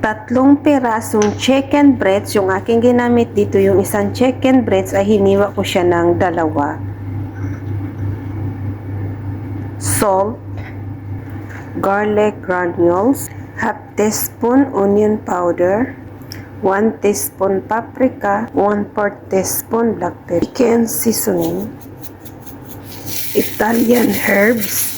Tatlong pirasong chicken breasts yung aking ginamit dito. Yung isang chicken breast ay hiniwa ko siya ng dalawa. Salt, garlic granules, half teaspoon onion powder, 1 teaspoon paprika, 1/4 teaspoon black pepper, chicken seasoning, Italian herbs.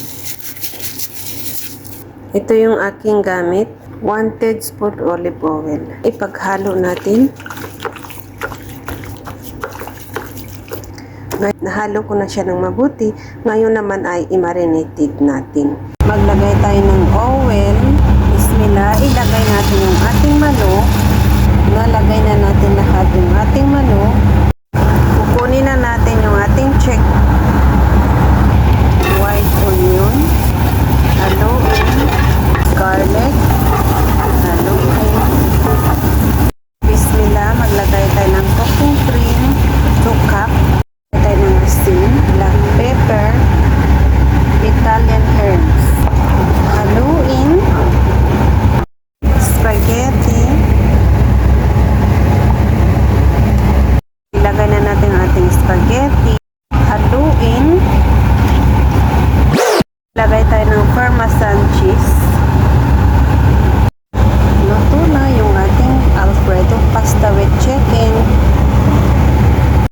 Ito yung aking gamit, 1 teaspoon olive oil. Ipaghalo natin. Nahalo ko na siya ng mabuti. Ngayon naman ay i-marinate natin. Maglagay tayo ng oil. Bismillah. Ilagay natin yung ating manok. Nalagay na natin lahat yung ating manok. Kukunin na natin yung ating white onion. Haluin. Garlic. Haluin. Bismillah. Maglagay tayo ng cooking cream. 2 cup. Tayo ng asin, black pepper, Italian herbs. Haluin. Spaghetti. Ilagay na natin ang ating spaghetti. Haluin. Ilagay tayo ng Parmesan cheese. Luto na yung ating Alfredo pasta with chicken.